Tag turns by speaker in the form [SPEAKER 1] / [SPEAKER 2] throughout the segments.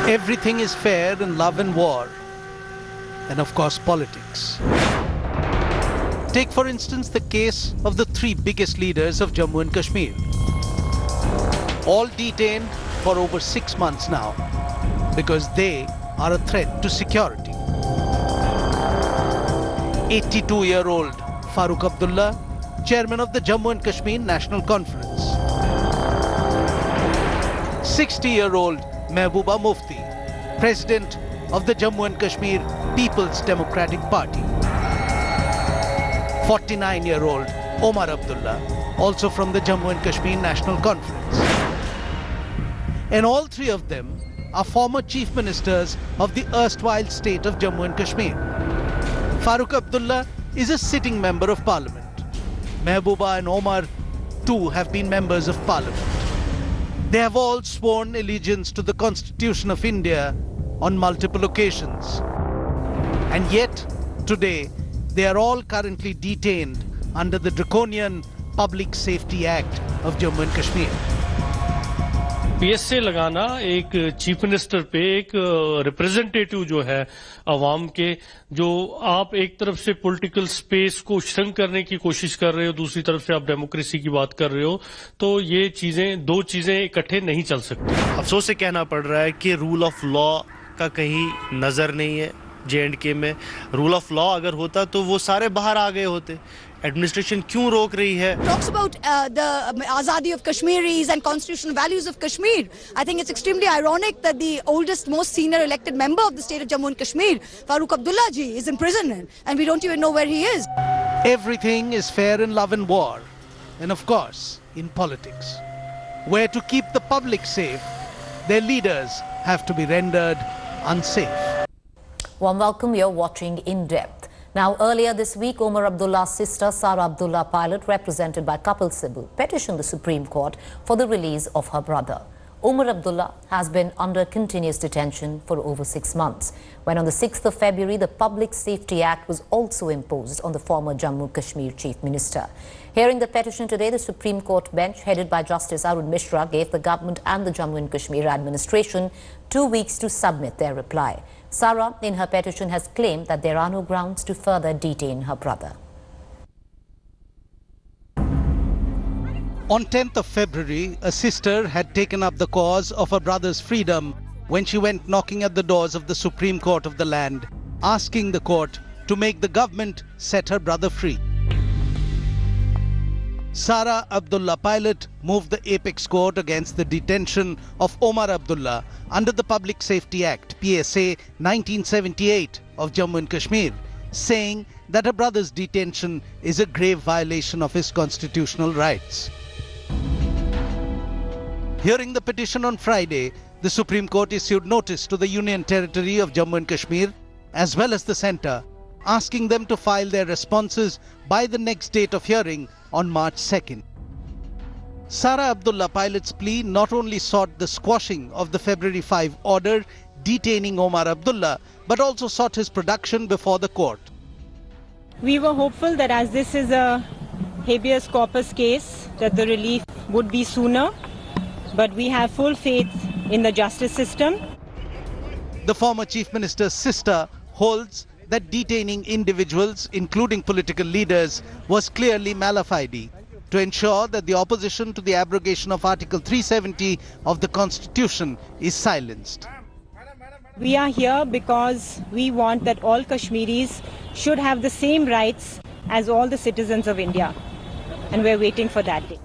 [SPEAKER 1] Everything is fair in love and war, and of course politics. Take for instance the case of the three biggest leaders of Jammu and Kashmir. All detained for over 6 months now because they are a threat to security. 82-year-old Farooq Abdullah, chairman of the Jammu and Kashmir National Conference. 60-year-old Mehbooba Mufti, president of the Jammu and Kashmir People's Democratic Party. 49-year-old Omar Abdullah, also from the Jammu and Kashmir National Conference. And all three of them are former chief ministers of the erstwhile state of Jammu and Kashmir. Farooq Abdullah is a sitting member of parliament. Mehbooba and Omar too have been members of parliament. They have all sworn allegiance to the Constitution of India on multiple occasions. And yet, today, they are all currently detained under the draconian Public Safety Act of Jammu and Kashmir.
[SPEAKER 2] PSA लगाना एक chief minister पे एक representative जो है अवाम के, जो आप एक तरफ से पॉलिटिकल स्पेस को श्रिंक करने की कोशिश कर रहे हो, दूसरी तरफ से आप डेमोक्रेसी की बात कर रहे हो, तो ये चीजें, दो चीजें इकट्ठे नहीं चल सकती।
[SPEAKER 3] अफसोस से कहना पड़ रहा है कि रूल ऑफ लॉ का कहीं नजर नहीं है। J&K में रूल ऑफ लॉ अगर होता तो वो सारे बाहर आ गए होते। एडमिनिस्ट्रेशन क्यों रोक रही है?
[SPEAKER 4] Talks about the azadi of Kashmiris and constitutional values of Kashmir. I think it's extremely ironic that the oldest, most senior elected member of the state of Jammu and Kashmir, Farooq Abdullah ji, is in prison and we don't even know where he is.
[SPEAKER 1] Everything is fair in love and war, and of course in politics, where to keep the public safe, their leaders have to be rendered unsafe.
[SPEAKER 5] Warm welcome, you're watching In Depth. Now, earlier this week, Omar Abdullah's sister, Sara Abdullah Pilot, represented by Kapil Sibal, petitioned the Supreme Court for the release of her brother. Omar Abdullah has been under continuous detention for over 6 months, when on the 6th of February, the Public Safety Act was also imposed on the former Jammu Kashmir Chief Minister. Hearing the petition today, the Supreme Court bench, headed by Justice Arun Mishra, gave the government and the Jammu and Kashmir administration 2 weeks to submit their reply. Sara, in her petition, has claimed that there are no grounds to further detain her brother.
[SPEAKER 1] On 10th of February, a sister had taken up the cause of her brother's freedom when she went knocking at the doors of the Supreme Court of the land, asking the court to make the government set her brother free. Sara Abdullah Pilot moved the apex court against the detention of Omar Abdullah under the Public Safety Act, PSA 1978 of Jammu and Kashmir, saying that her brother's detention is a grave violation of his constitutional rights. Hearing the petition on Friday, the Supreme Court issued notice to the Union Territory of Jammu and Kashmir as well as the centre, asking them to file their responses by the next date of hearing on March 2nd. Sara Abdullah Pilot's plea not only sought the squashing of the February 5 order detaining Omar Abdullah, but also sought his production before the court.
[SPEAKER 6] We were hopeful that as this is a habeas corpus case, that the relief would be sooner, but we have full faith in the justice system.
[SPEAKER 1] The former Chief Minister's sister holds that detaining individuals, including political leaders, was clearly mala fide to ensure that the opposition to the abrogation of Article 370 of the Constitution is silenced.
[SPEAKER 6] We are here because we want that all Kashmiris should have the same rights as all the citizens of India, and we're waiting for that day.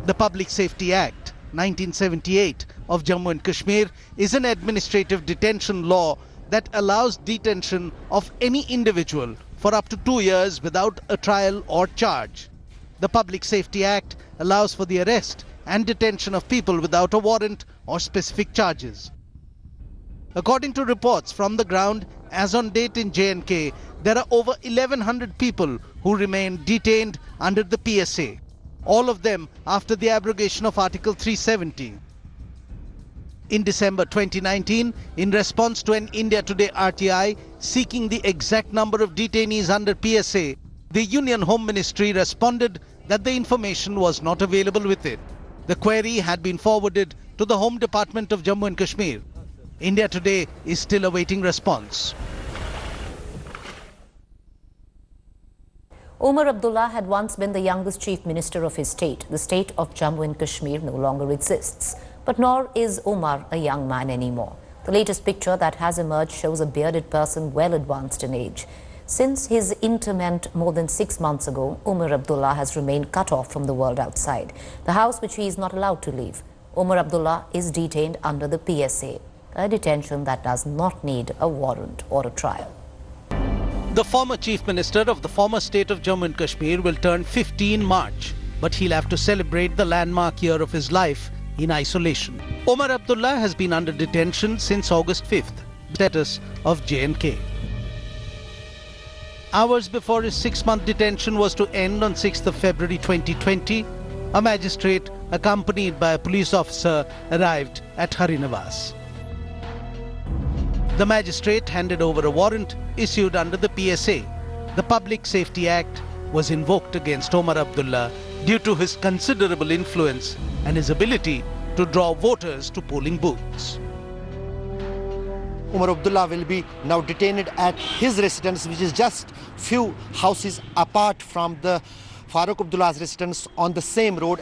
[SPEAKER 1] The Public Safety Act 1978 of Jammu and Kashmir is an administrative detention law that allows detention of any individual for up to 2 years without a trial or charge. The Public Safety Act allows for the arrest and detention of people without a warrant or specific charges. According to reports from the ground, as on date in J&K, there are over 1,100 people who remain detained under the PSA, all of them after the abrogation of Article 370. In December 2019, in response to an India Today RTI seeking the exact number of detainees under PSA, the Union Home Ministry responded that the information was not available with it. The query had been forwarded to the Home Department of Jammu and Kashmir. India today is still awaiting response.
[SPEAKER 5] Omar Abdullah had once been the youngest chief minister of his state. The state of Jammu and Kashmir no longer exists. But nor is Omar a young man anymore. The latest picture that has emerged shows a bearded person well advanced in age. Since his interment more than 6 months ago, Omar Abdullah has remained cut off from the world outside, the house which he is not allowed to leave. Omar Abdullah is detained under the PSA, a detention that does not need a warrant or a trial.
[SPEAKER 1] The former chief minister of the former state of Jammu and Kashmir will turn 50 in March, but he'll have to celebrate the landmark year of his life in isolation. Omar Abdullah has been under detention since August 5th, status of J&K. Hours before his 6-month detention was to end on 6th of February 2020, a magistrate accompanied by a police officer arrived at Harinivas. The magistrate handed over a warrant issued under the PSA. The Public Safety Act was invoked against Omar Abdullah due to his considerable influence and his ability to draw voters to polling booths.
[SPEAKER 7] Omar Abdullah will be now detained at his residence, which is just few houses apart from the Farooq Abdullah's residence on the same road.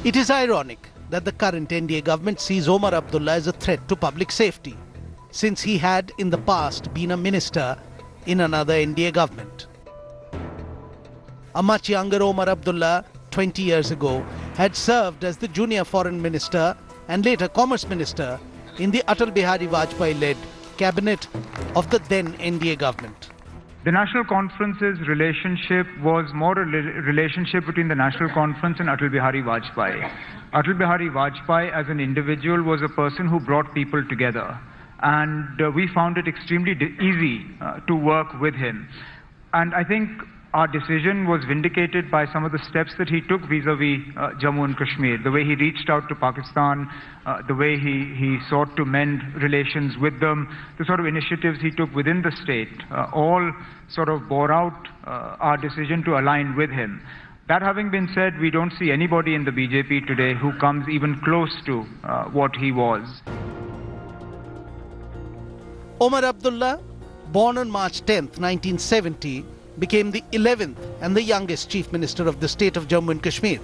[SPEAKER 1] It is ironic that the current NDA government sees Omar Abdullah as a threat to public safety, since he had in the past been a minister in another NDA government. A much younger Omar Abdullah, 20 years ago, had served as the junior foreign minister and later commerce minister in the Atal Bihari Vajpayee-led cabinet of the then NDA government.
[SPEAKER 8] The National Conference's relationship was more a relationship between the National Conference and Atal Bihari Vajpayee. Atal Bihari Vajpayee as an individual was a person who brought people together. And we found it extremely easy to work with him. And I think our decision was vindicated by some of the steps that he took vis-a-vis Jammu and Kashmir, the way he reached out to Pakistan, the way he sought to mend relations with them, the sort of initiatives he took within the state, all sort of bore out our decision to align with him. That having been said, we don't see anybody in the BJP today who comes even close to what he was.
[SPEAKER 1] Omar Abdullah, born on March 10, 1970, became the 11th and the youngest chief minister of the state of Jammu and Kashmir,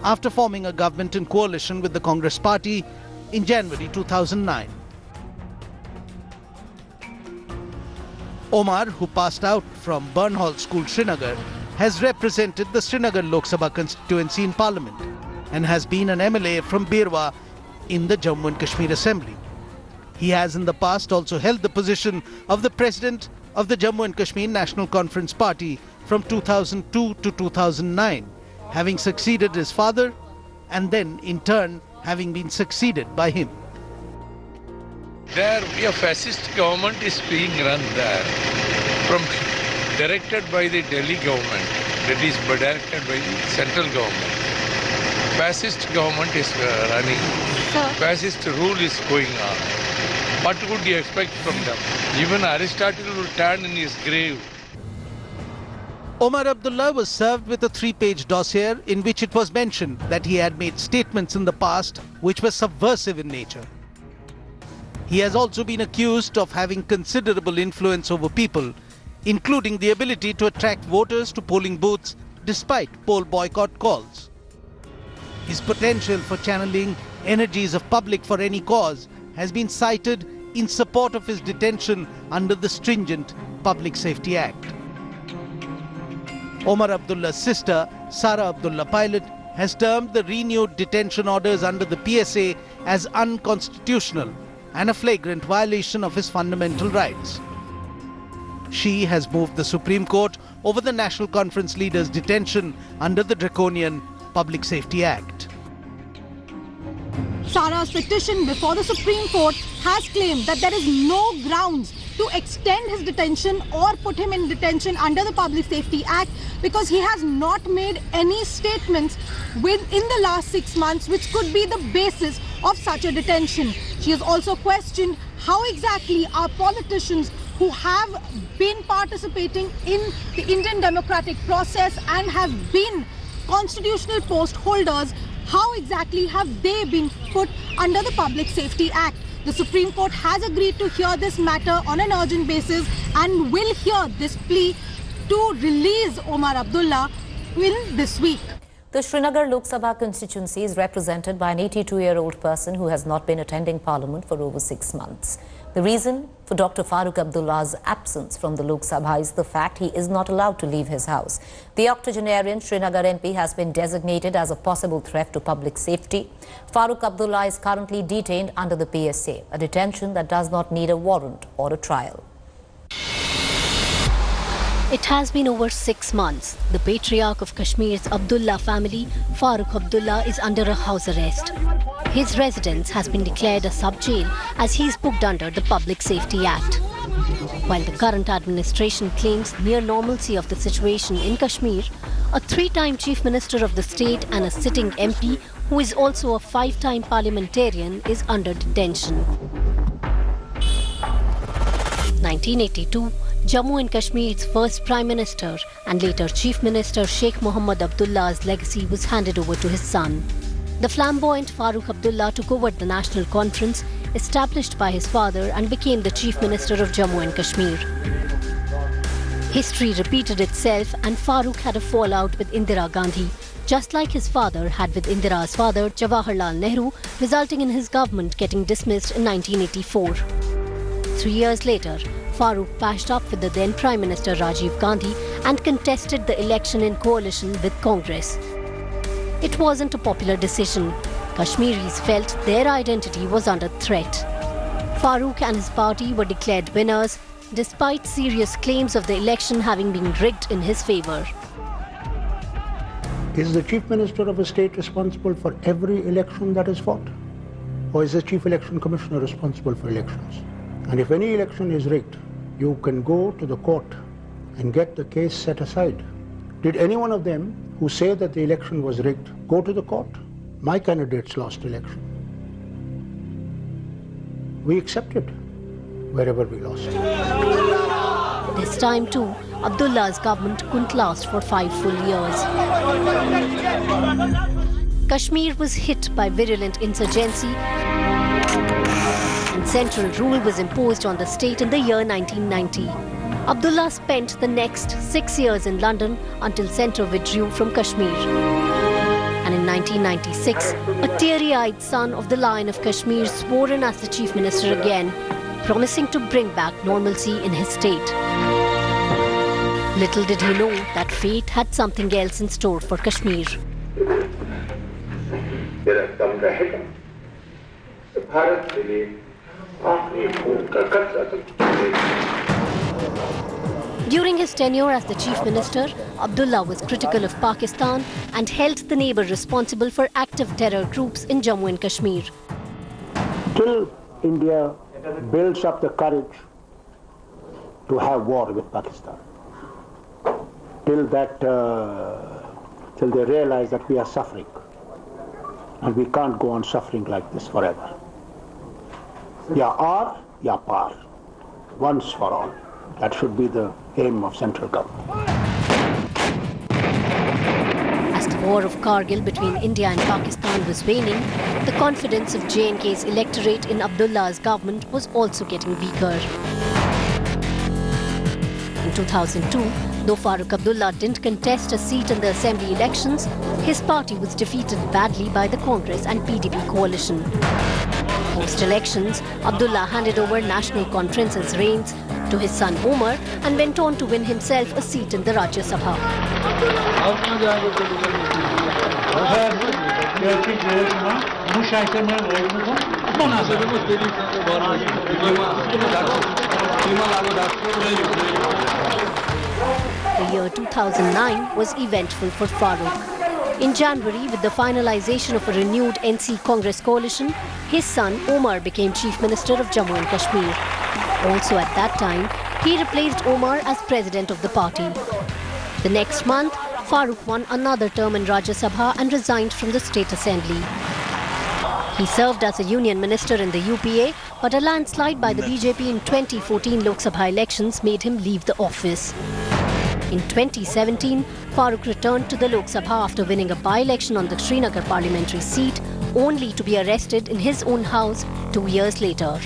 [SPEAKER 1] after forming a government in coalition with the Congress party in January 2009. Omar, who passed out from Burnhall School, Srinagar, has represented the Srinagar Lok Sabha constituency in Parliament and has been an MLA from Birwa in the Jammu and Kashmir Assembly. He has in the past also held the position of the president of the Jammu and Kashmir National Conference Party from 2002 to 2009, having succeeded his father and then in turn having been succeeded by him.
[SPEAKER 9] There a fascist government is being run there, directed by the Delhi government, that is directed by the central government. Fascist government is running, fascist rule is going on. What could you expect from them? Even Aristotle would turn in his grave.
[SPEAKER 1] Omar Abdullah was served with a 3-page dossier in which it was mentioned that he had made statements in the past which were subversive in nature. He has also been accused of having considerable influence over people, including the ability to attract voters to polling booths despite poll boycott calls. His potential for channeling energies of public for any cause has been cited in support of his detention under the stringent Public Safety Act. Omar Abdullah's sister, Sara Abdullah Pilot, has termed the renewed detention orders under the PSA as unconstitutional and a flagrant violation of his fundamental rights. She has moved the Supreme Court over the National Conference leader's detention under the draconian Public Safety Act.
[SPEAKER 10] Sara's petition before the Supreme Court has claimed that there is no grounds to extend his detention or put him in detention under the Public Safety Act because he has not made any statements within the last 6 months which could be the basis of such a detention. She has also questioned how exactly our politicians who have been participating in the Indian democratic process and have been constitutional post holders, how exactly have they been put under the Public Safety Act? the Supreme Court has agreed to hear this matter on an urgent basis and will hear this plea to release Omar Abdullah in this week.
[SPEAKER 5] The Srinagar Lok Sabha constituency is represented by an 82-year-old person who has not been attending Parliament for over 6 months. The reason for Dr. Farooq Abdullah's absence from the Lok Sabha is the fact he is not allowed to leave his house. The octogenarian Srinagar MP has been designated as a possible threat to public safety. Farooq Abdullah is currently detained under the PSA, a detention that does not need a warrant or a trial.
[SPEAKER 11] It has been over 6 months. The patriarch of Kashmir's Abdullah family, Farooq Abdullah, is under a house arrest. His residence has been declared a sub-jail as he is booked under the Public Safety Act. While the current administration claims near normalcy of the situation in Kashmir, a 3-time Chief Minister of the state and a sitting MP, who is also a 5-time parliamentarian, is under detention. 1982, Jammu and Kashmir's first Prime Minister and later Chief Minister Sheikh Mohammed Abdullah's legacy was handed over to his son. The flamboyant Farooq Abdullah took over the national conference established by his father and became the Chief Minister of Jammu and Kashmir. History repeated itself and Farooq had a fallout with Indira Gandhi, just like his father had with Indira's father Jawaharlal Nehru, resulting in his government getting dismissed in 1984. 3 years later, Farooq patched up with the then Prime Minister Rajiv Gandhi and contested the election in coalition with Congress. It wasn't a popular decision. Kashmiris felt their identity was under threat. Farooq and his party were declared winners, despite serious claims of the election having been rigged in his favor.
[SPEAKER 12] Is the Chief Minister of a state responsible for every election that is fought? Or is the Chief Election Commissioner responsible for elections? And if any election is rigged, you can go to the court and get the case set aside. Did any one of them who say that the election was rigged go to the court? My candidates lost election. We accepted wherever we lost.
[SPEAKER 11] This time too, Abdullah's government couldn't last for 5 full years. Kashmir was hit by virulent insurgency and central rule was imposed on the state in the year 1990. Abdullah spent the next 6 years in London until centre withdrew from Kashmir. And in 1996, a teary-eyed son of the Lion of Kashmir swore in as the Chief Minister again, promising to bring back normalcy in his state. Little did he know that fate had something else in store for Kashmir. During his tenure as the Chief Minister, Abdullah was critical of Pakistan and held the neighbour responsible for active terror groups in Jammu and Kashmir.
[SPEAKER 12] Till India builds up the courage to have war with Pakistan, till they realize that we are suffering and we can't go on suffering like this forever. Ya aar, ya par, once for all. That should be the aim of central government.
[SPEAKER 11] As the war of Kargil between India and Pakistan was waning, the confidence of J&K's electorate in Abdullah's government was also getting weaker. In 2002, though Farooq Abdullah didn't contest a seat in the assembly elections, his party was defeated badly by the Congress and PDP coalition. Post-elections, Abdullah handed over National Conference's reins to his son Omar and went on to win himself a seat in the Rajya Sabha. The year 2009 was eventful for Farooq. In January, with the finalization of a renewed NC Congress coalition, his son Omar became Chief Minister of Jammu and Kashmir. Also at that time, he replaced Omar as president of the party. The next month, Farooq won another term in Rajya Sabha and resigned from the State Assembly. He served as a union minister in the UPA, but a landslide by the BJP in 2014 Lok Sabha elections made him leave the office. In 2017, Farooq returned to the Lok Sabha after winning a by-election on the Srinagar parliamentary seat, only to be arrested in his own house 2 years later.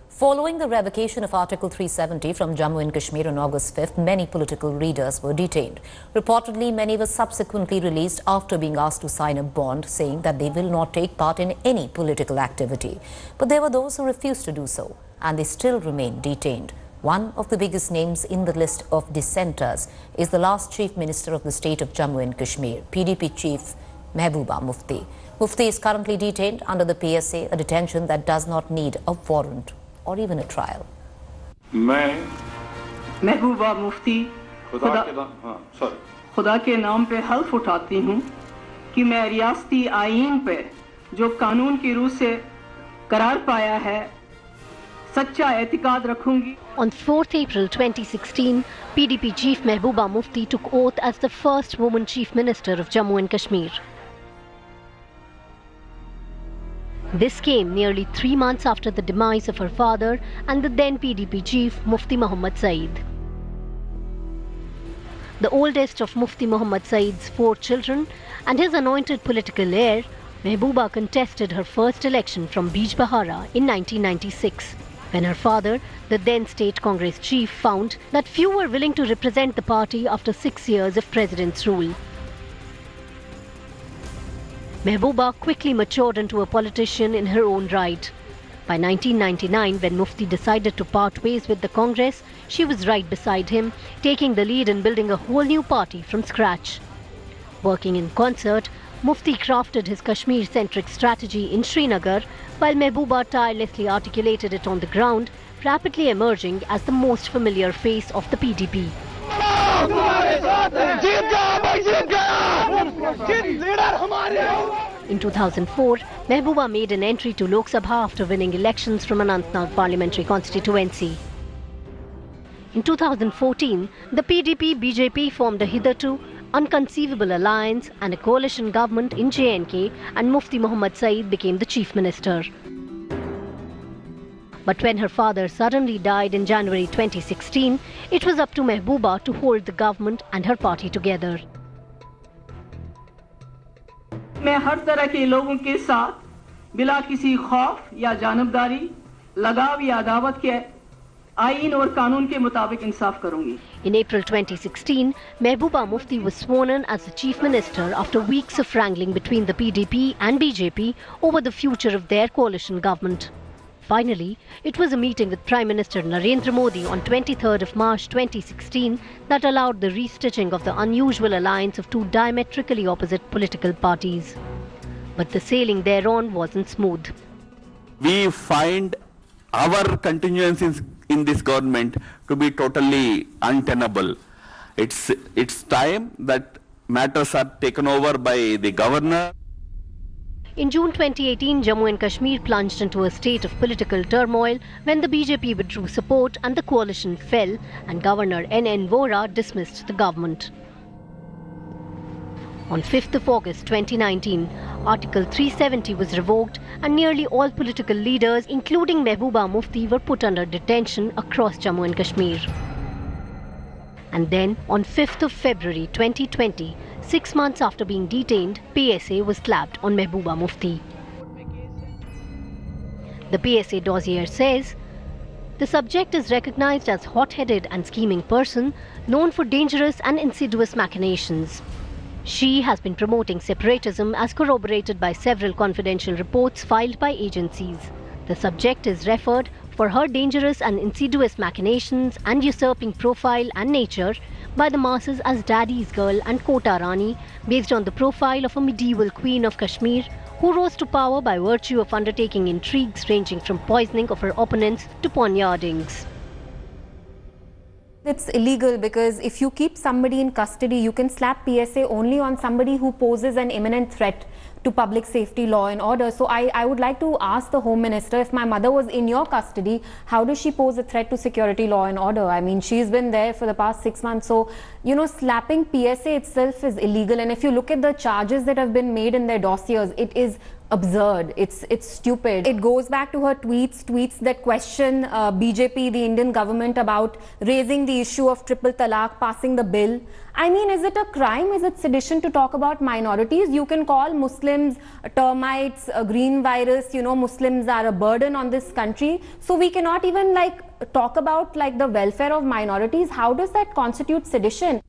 [SPEAKER 5] Following the revocation of Article 370 from Jammu and Kashmir on August 5th, many political leaders were detained. Reportedly, many were subsequently released after being asked to sign a bond saying that they will not take part in any political activity. But there were those who refused to do so, and they still remain detained. One of the biggest names in the list of dissenters is the last Chief Minister of the state of Jammu and Kashmir, PDP Chief Mehbooba Mufti. Mufti is currently detained under the PSA, a detention that does not need a warrant or even a trial.
[SPEAKER 13] Mehbooba Mufti खुदा के नाम पे हल्फ उठाती हूँ कि मैं रियासती आईन पे जो कानून की रूह से करार पाया है सच्चा एतिकाद रखूंगी.
[SPEAKER 11] On 4th April 2016, PDP Chief Mehbooba Mufti took oath as the first woman Chief Minister of Jammu and Kashmir. This came nearly 3 months after the demise of her father and the then PDP chief Mufti Muhammad Saeed. The oldest of Mufti Muhammad Saeed's 4 children and his anointed political heir, Mehbooba contested her first election from Bijbehara in 1996, when her father, the then state Congress chief, found that few were willing to represent the party after 6 years of president's rule. Mehbooba quickly matured into a politician in her own right. By 1999, when Mufti decided to part ways with the Congress, she was right beside him, taking the lead in building a whole new party from scratch. Working in concert, Mufti crafted his Kashmir-centric strategy in Srinagar, while Mehbooba tirelessly articulated it on the ground, rapidly emerging as the most familiar face of the PDP. In 2004, Mehbooba made an entry to Lok Sabha after winning elections from Anantnag parliamentary constituency. In 2014, the PDP-BJP formed a hitherto unconceivable alliance and a coalition government in J&K, and Mufti Muhammad Saeed became the chief minister. But when her father suddenly died in January 2016, it was up to Mehbooba to hold the government and her party together.
[SPEAKER 13] मैं हर तरह के लोगों के साथ बिला किसी खौफ या जानबदारी, लगाव या अदावत के आईन और कानून के मुताबिक इंसाफ करूंगी.
[SPEAKER 11] In April 2016, Mehbooba Mufti was sworn in as the chief minister after weeks of wrangling between the PDP and BJP over the future of their coalition government. Finally, it was a meeting with Prime Minister Narendra Modi on 23rd of March 2016 that allowed the restitching of the unusual alliance of two diametrically opposite political parties. But the sailing thereon wasn't smooth.
[SPEAKER 14] We find our continuance in this government to be totally untenable. It's time that matters are taken over by the governor.
[SPEAKER 11] In June 2018, Jammu and Kashmir plunged into a state of political turmoil when the BJP withdrew support and the coalition fell, and Governor N.N. Vohra dismissed the government. On 5th of August 2019, Article 370 was revoked and nearly all political leaders, including Mehbooba Mufti, were put under detention across Jammu and Kashmir. And then, on 5th of February 2020, 6 months after being detained, PSA was slapped on Mehbooba Mufti. The PSA dossier says, the subject is recognized as hot-headed and scheming person, known for dangerous and insidious machinations. She has been promoting separatism as corroborated by several confidential reports filed by agencies. The subject is referred for her dangerous and insidious machinations and usurping profile and nature by the masses as Daddy's Girl and Kota Rani, based on the profile of a medieval queen of Kashmir who rose to power by virtue of undertaking intrigues ranging from poisoning of her opponents to poignardings.
[SPEAKER 15] It's illegal because if you keep somebody in custody, you can slap PSA only on somebody who poses an imminent threat to public safety, law and order. So I would like to ask the Home Minister, if my mother was in your custody, how does she pose a threat to security, law and order? I mean, she's been there for the past 6 months. So, you know, slapping PSA itself is illegal. And if you look at the charges that have been made in their dossiers, it is absurd. It's stupid. It goes back to her tweets that question BJP, the Indian government, about raising the issue of triple talaq, passing the bill. I mean, is it a crime? Is it sedition to talk about minorities? You can call Muslims termites, a green virus. You know, Muslims are a burden on this country. So we cannot even talk about the welfare of minorities. How does that constitute sedition?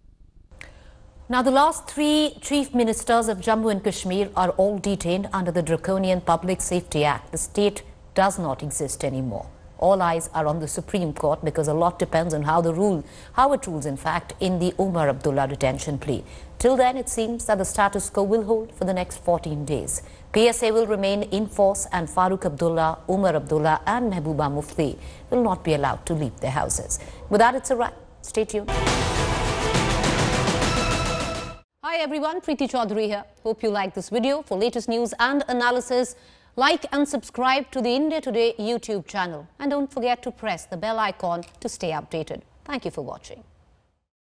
[SPEAKER 5] Now, the last 3 chief ministers of Jammu and Kashmir are all detained under the draconian Public Safety Act. The state does not exist anymore. All eyes are on the Supreme Court because a lot depends on how it rules, in fact, in the Omar Abdullah detention plea. Till then, it seems that the status quo will hold for the next 14 days. PSA will remain in force and Farooq Abdullah, Omar Abdullah and Mehbooba Mufti will not be allowed to leave their houses. With that, it's a wrap. Stay tuned. Hi everyone, Preeti Chaudhary here. Hope you like this video. For latest news and analysis, like and subscribe to the India Today YouTube channel. And don't forget to press the bell icon to stay updated. Thank you for watching.